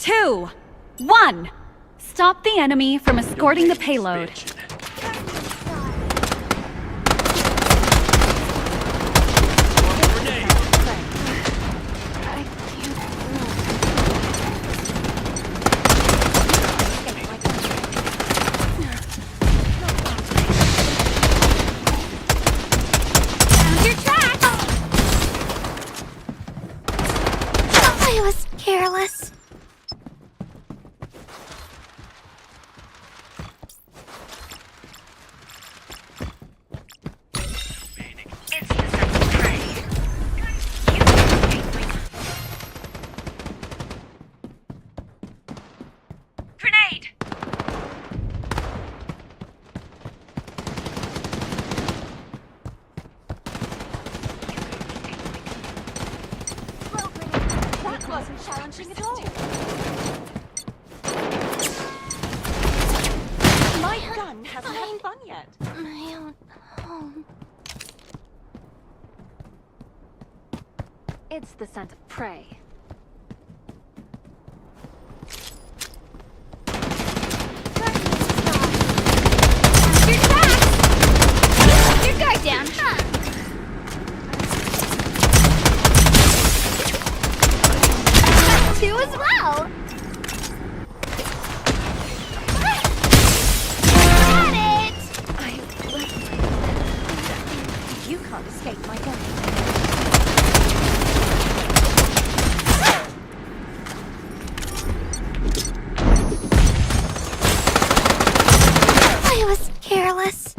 2, 1. Stop the enemy from escorting the payload. I was careless. Wasn't challenging at all. My gun hasn't had fun yet. My own home. It's the scent of prey. Your tracks! Your guard down, huh? Two as well. Got it! You can't escape my gun. I was careless.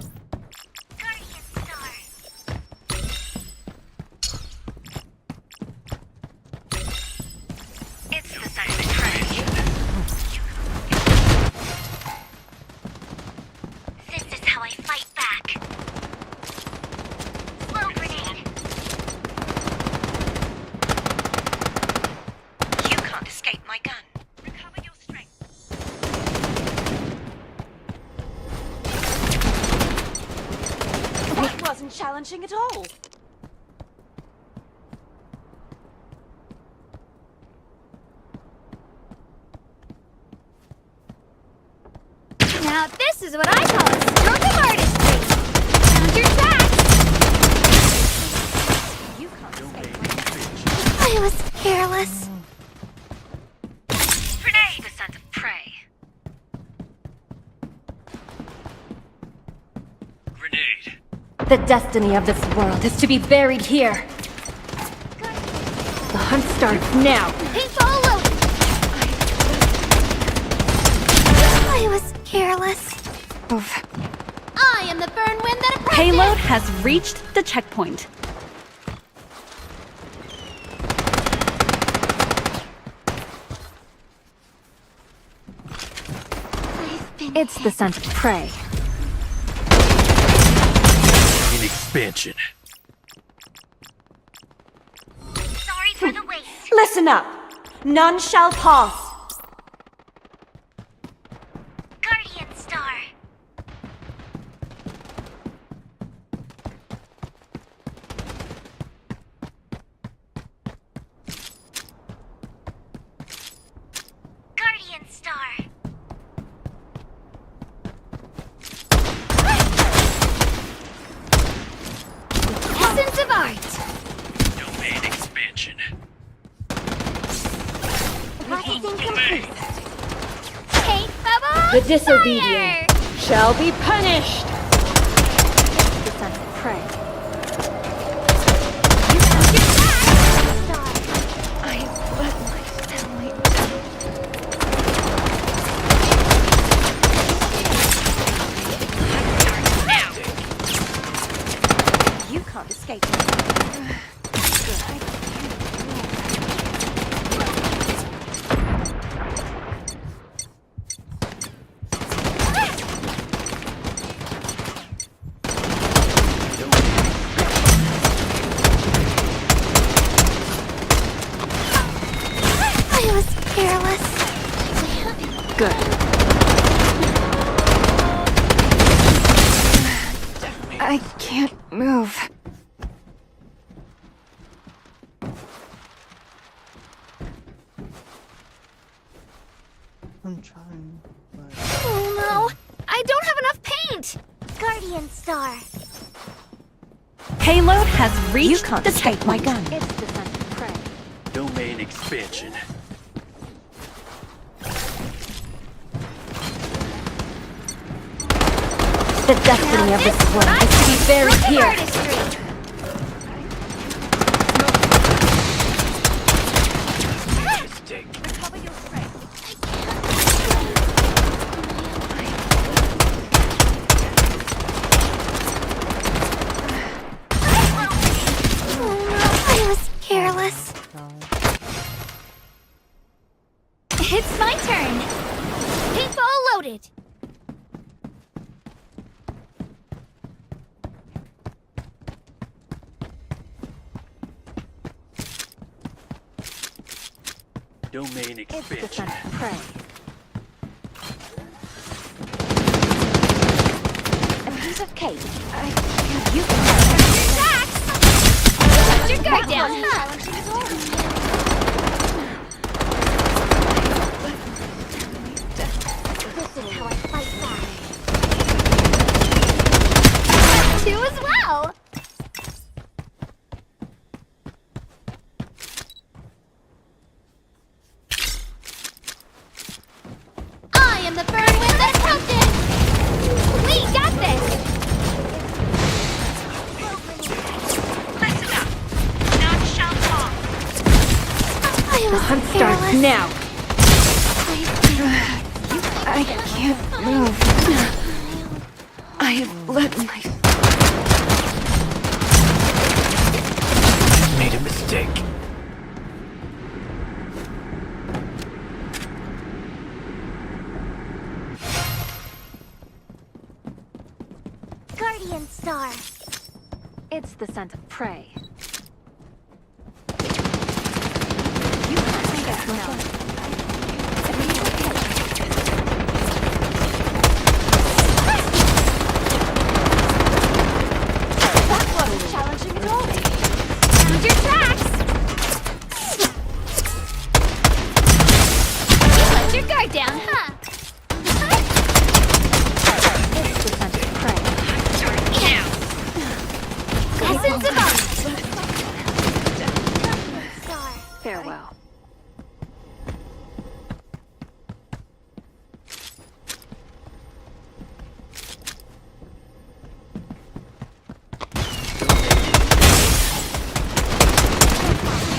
Wasn't challenging at all. Now this is what I call a stroke of artistry. Found your tracks. You can't escape my gun. I was careless. Grenade! The scent of prey. Grenade. The destiny of this world is to be buried here. The hunt starts now. Paintball loaded. I was careless. I am the burn wind that approaches. Payload has reached the checkpoint. It's the scent of prey. In expansion. Sorry for the wait. Listen up. None shall pass. Guardian Star. Guardian Star. Essence of art. Domain expansion. Processing complete. Paint bubble. The disobedient Fire! shall be punished. The scent of prey. You can't escape me. I was careless. Good. I can't move. I'm trying. But... Oh no! I don't have enough paint! Guardian Star. Payload has reached You can't the escape my gun. It's the scent of prey. Domain expansion. The destiny of this world is to be buried Look at here. artistry! Mistake. Recover your strength. Oh no, I was careless. It's my turn. Paintball loaded. Domain It's the expansion. scent of prey. A piece of cake. You Let your guard down, huh? Challenging at all. This is how I fight back. Two as well. I am the burn wind that erupted. We got this. Listen up. None shall pass. I was Hunt starts careless. now. I can't move. I have let my... Made a mistake. Guardian Star. It's the scent of prey. That wasn't challenging at all. Found your tracks. You let your guard down, huh? It's the scent of prey. Essence of art. Star. Farewell.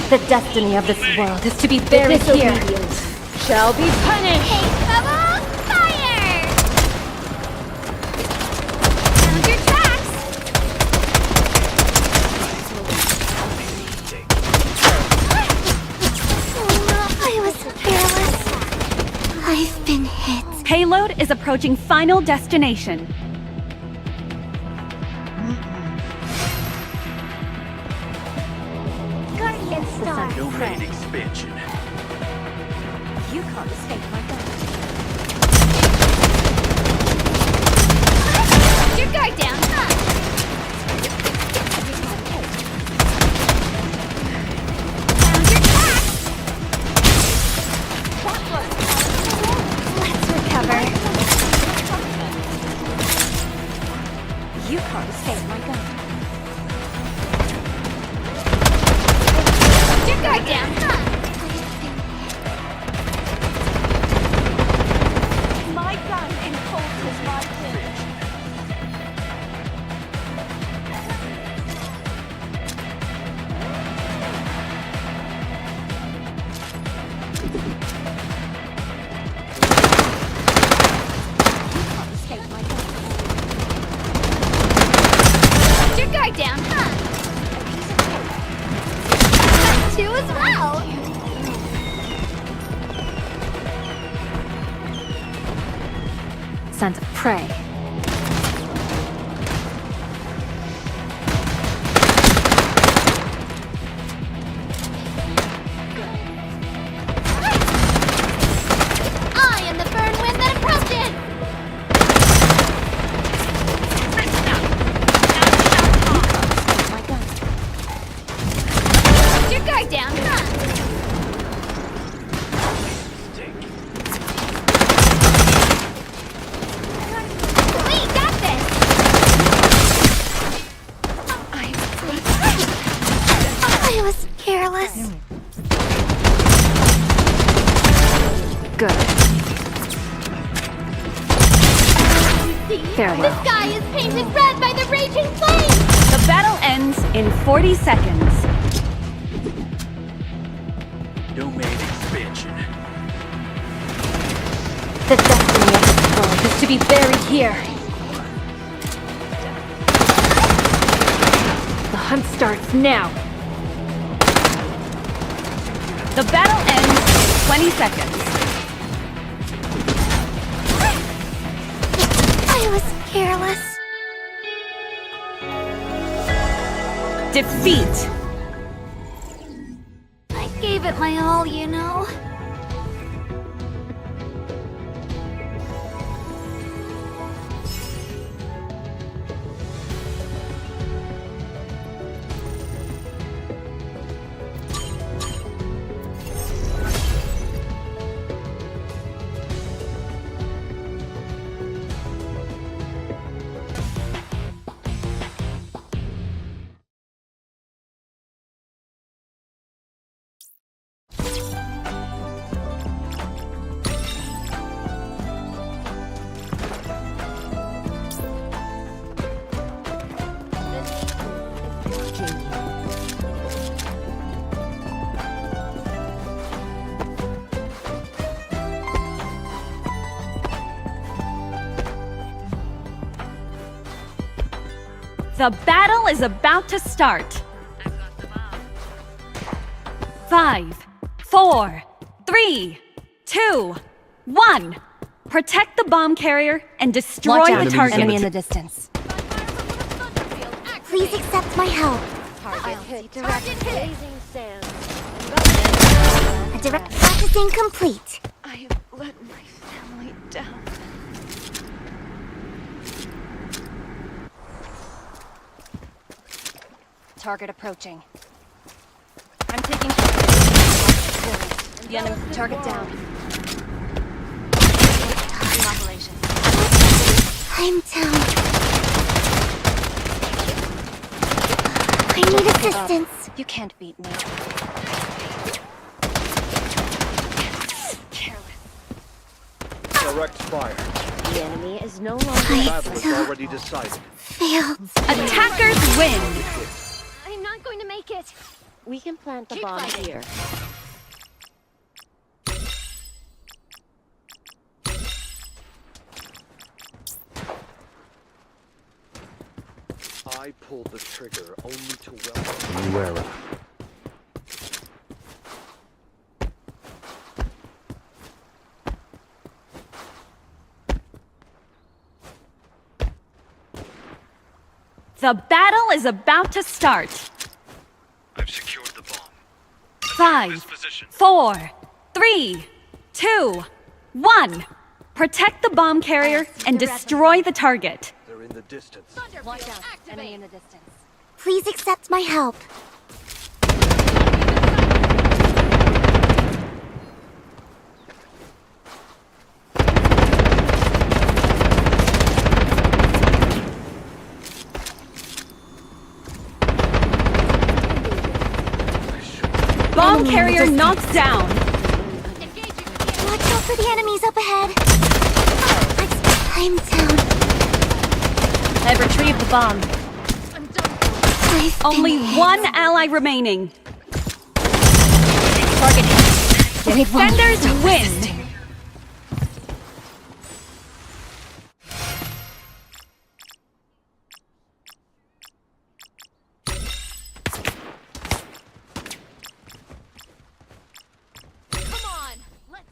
The destiny of this world is to be buried here. Shall be punished. Paint bubble, fire! Found your tracks. Oh no, I was careless. I've been hit. Payload is approaching final destination. Guardian Star. Domain expansion. You can't escape my gun. Let your guard down, huh? Found your tracks. Let's recover. You can't escape my gun. Let your guard down, huh? My gun enforces my will. You can't escape my gun. Let your guard down, huh? Two as well. Scent of prey. I am the burn wind that erupted. Listen up. None shall pass. My gun. Let your guard down, huh? Mistake. me! Farewell. The sky is painted red by the raging flames! The battle ends in 40 seconds. Domain expansion. The destiny of this world is to be buried here. The hunt starts now. The battle ends in 20 seconds. I was careless. Defeat. I gave it my all, you know. The battle is about to start. 5, 4, 3, 2, 1. Protect the bomb carrier and destroy Watch the out, target. enemy in the distance. Please accept my help. Target hit. Blazing sands. A direct practicing complete. I have let my family down. Target approaching. I'm taking the enemy target down. Operation. I'm down. I need assistance. You can't beat me. Direct fire. The enemy is no longer The battle is already decided. Failed. Attackers win. I'm not going to make it. We can plant the Keep bomb fighting. here. I pulled the trigger only to welcome new era. The battle is about to start. I've secured the bomb. 5, 4, 3, 2, 1. Protect the bomb carrier and destroy the target. They're in the distance. Watch out, enemy in the distance. Please accept my help. Bomb carrier knocked down. Watch out for the enemies up ahead. I'm down. I've retrieved the bomb. I've Only been one ally remaining. Target hit. Defenders win.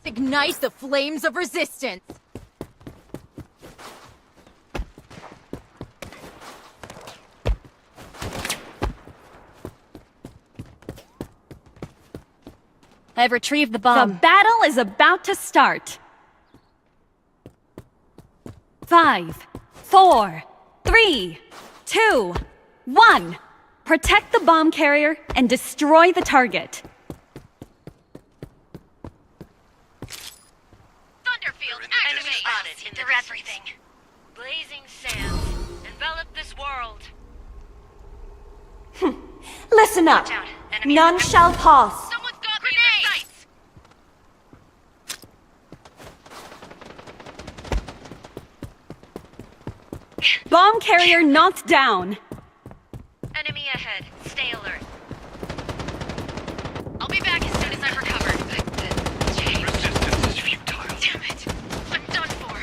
Ignite the flames of resistance. I've retrieved the The bomb. battle is about to start. 5, 4, 3, 2, 1. Protect the bomb carrier and destroy the target. Thunderfield enemy spotted into everything. Blazing sands envelop this world. Listen up. Out. Enemy None shall pass. Someone's got me in the sights. Bomb carrier knocked down. Enemy ahead. Stay alert. I'll be back as soon as I'm recovered. Resistance is futile. Damn it. I'm done for.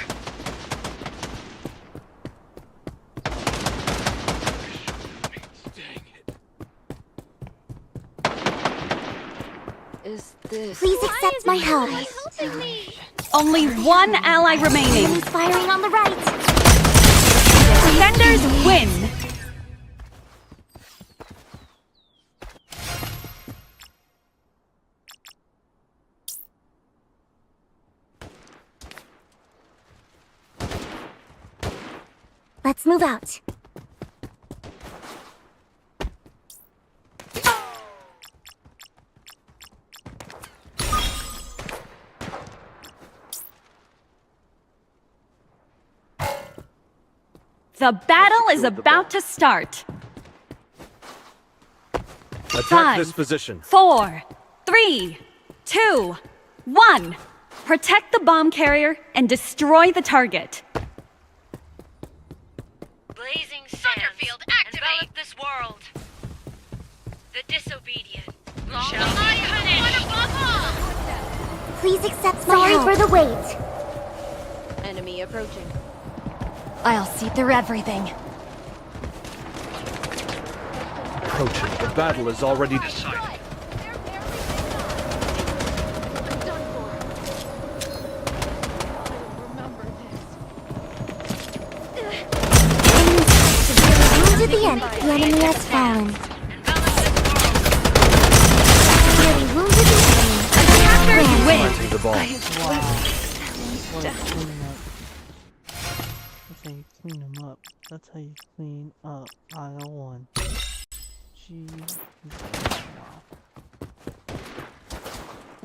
Dang it. Is this... Please accept my help. Helping me. Only one ally remaining. Enemies firing on the right. Defenders win. Let's move out. The battle is about to start. Attack 5, this position. 4, 3, 2, 1. Protect the bomb carrier and destroy the target. Blazing sands. Thunderfield, activate. Envelop this world. The disobedient. Long Shall be life of the one above all. Please accept my help. Sorry for the wait. Enemy approaching. I'll see through everything. Approaching. The battle is already decided. To the end, the enemy has fallen. Nearly wounded the enemy. Attackers win. Planting the bomb. That's how you clean them up. That's how you clean up aisle 1. Jeez. Wow.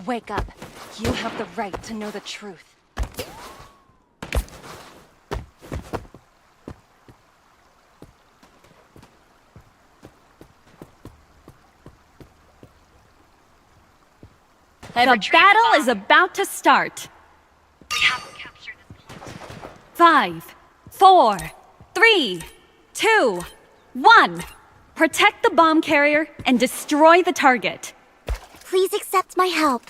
Wake up. You have the right to know the truth. The battle is about to start. We have to capture this point. 5, 4, 3, 2, 1. Protect the bomb carrier and destroy the target. Please accept my help.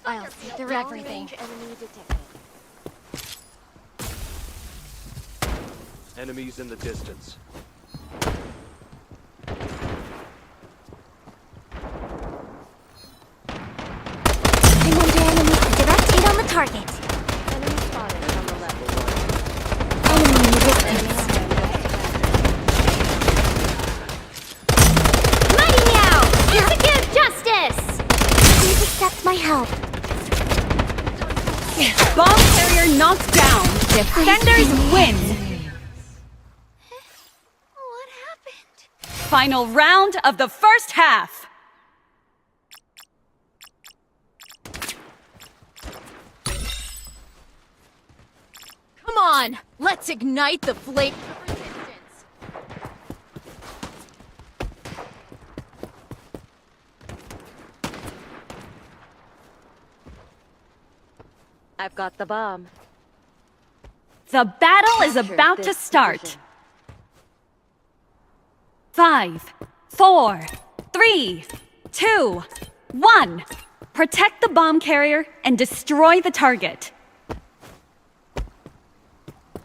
I'll see through everything. Enemy detected. Enemies in the distance. I'm under enemy. Direct hit on the target. Enemy spotted on the level 1. Enemy in the distance. Mighty Meow! Here to give justice! Please accept my help. Bomb carrier knocked down. Defenders win. What happened? Final round of the first half. Come on! Let's ignite the flame of resistance! I've got the bomb. The battle is Capture about to this start. position. 5, 4, 3, 2, 1. Protect the bomb carrier and destroy the target.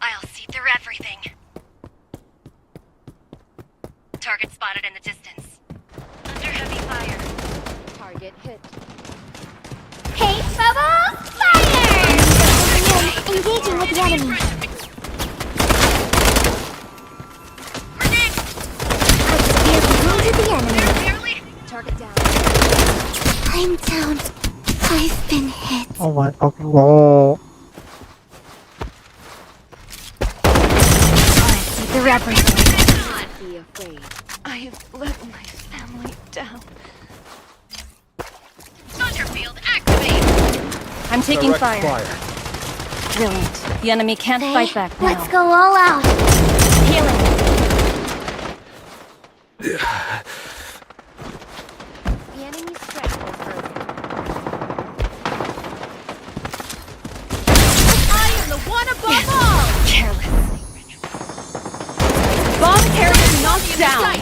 I'll see through everything. Target spotted in the distance. Under heavy fire. Target hit. Hey, Bubble! Fire! Engaging with the enemy. Nearly wounded the enemy. Target down. I'm down. I've been hit. Oh my fucking god. Through everything. Don't be afraid. I have let my family down. Thunderfield, activate. I'm taking Direct fire. Brilliant. The enemy can't fight back now. Let's go all out. Healing. The enemy's strength is broken. I am the one above all! Careless. down.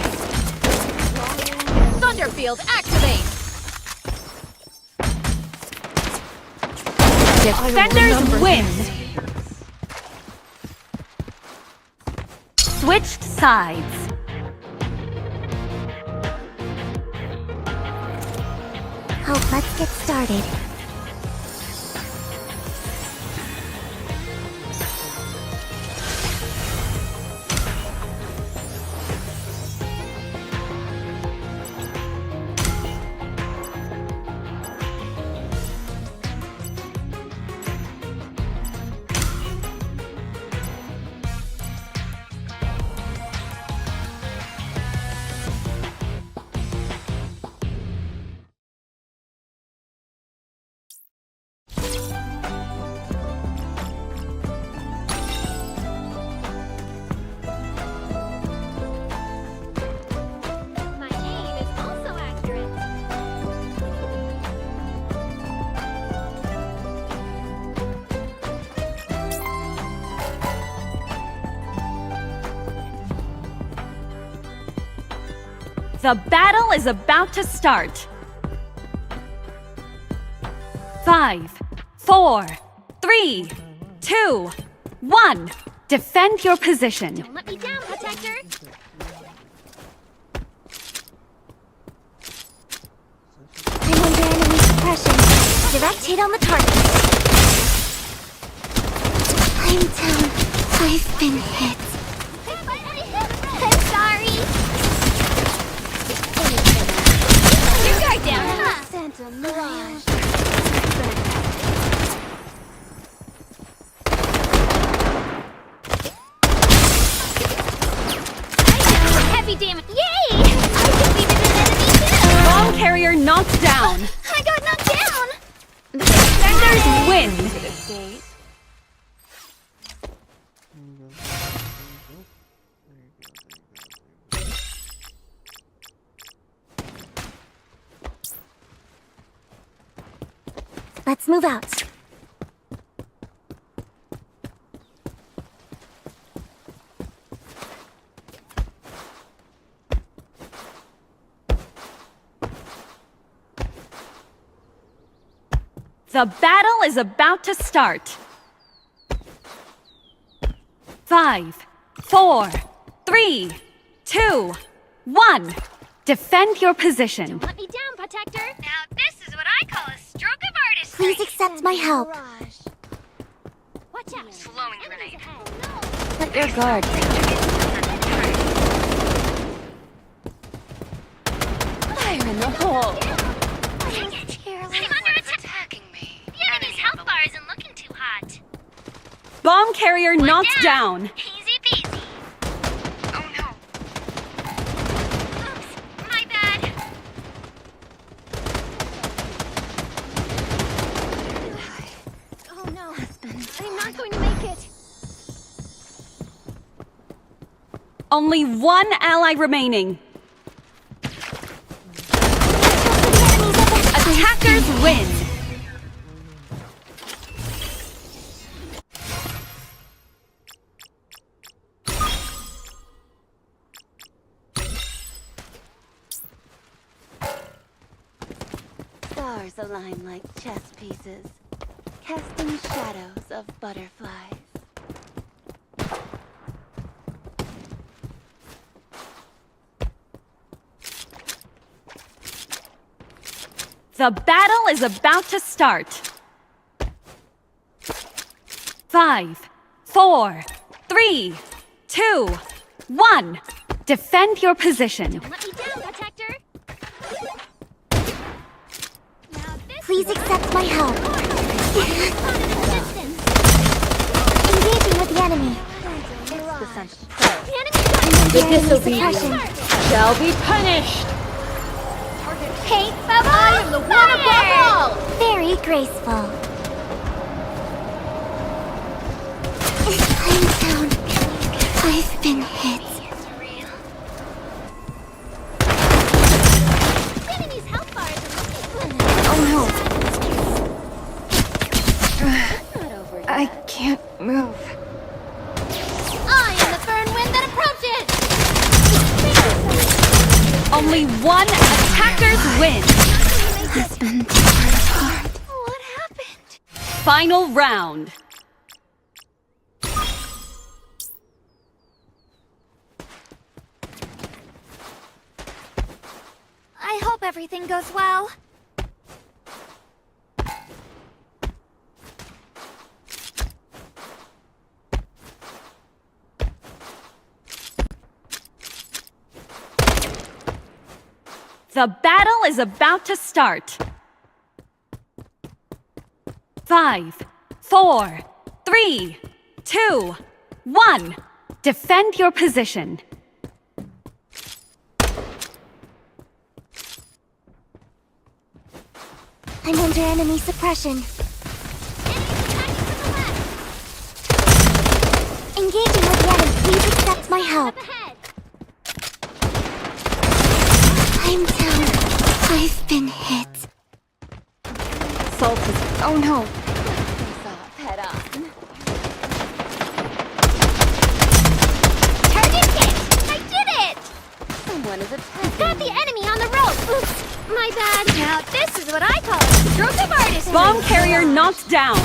Thunderfield, activate! Defenders win. Switched sides. Oh, let's get started. My aim is also accurate. The battle is about to start. 5, 4, 3, 2, 1. Defend your position. Don't let me down, Protector! I'm under enemy suppression. Direct hit on the target. I'm down. I've been hit. I'm sorry. Your guard down, huh? Santa Mirage. Heavy damage. Yay! I defeated an enemy too! Bomb carrier knocked down. I got knocked down! Defenders win. Let's move out. The battle is about to start. 5, 4, 3, 2, 1. Defend your position. Let me down, Protector! Now this is what I call a stroke of artistry. Please accept my help. Watch out! Flowing grenade. Let your guard fire in the hole. Dang it! I'm under attack. Attacking me. The enemy's health bar isn't looking too hot. Bomb carrier knocked down. Easy peasy. Oh no. Oops, my bad. Oh no. I'm not going to make it. Only one ally remaining. Attackers win. Stars align like chess pieces, casting shadows of butterflies. The battle is about to start. 5, 4, 3, 2, 1. Defend your position. Let me down, Protector! Please accept my help. Engaging with the enemy. The disobedient shall be punished. Paint bubble! I am the one above all! Very graceful. I'm down. I've been hit. The enemy's health bar is Oh no. I can't move. I am the burn wind that approaches! Only one attackers win. Husband, heart. What happened? Final round. I hope everything goes well. The battle is about to start. 5, 4, 3, 2, 1. Defend your position. I'm under enemy suppression. Engaging with the enemy, please accept my help. I'm down. I've been hit. Salt is. Oh no! Face off, head on. Target hit! I did it! Someone is attacking. Got the enemy on the rope! Oops, my bad. Now this is what I call a stroke of artistry. Bomb carrier knocked down.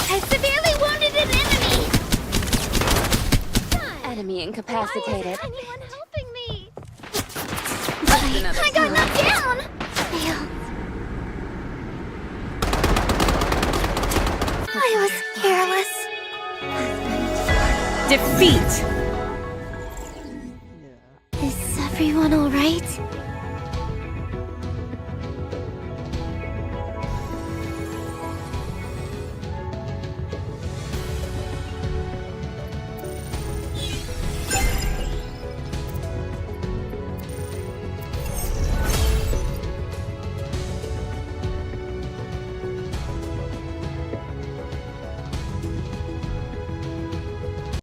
I severely wounded an enemy. Enemy incapacitated. Why isn't anyone helping me? I got knocked down! Failed. I was careless. Defeat. Yeah. Is everyone alright?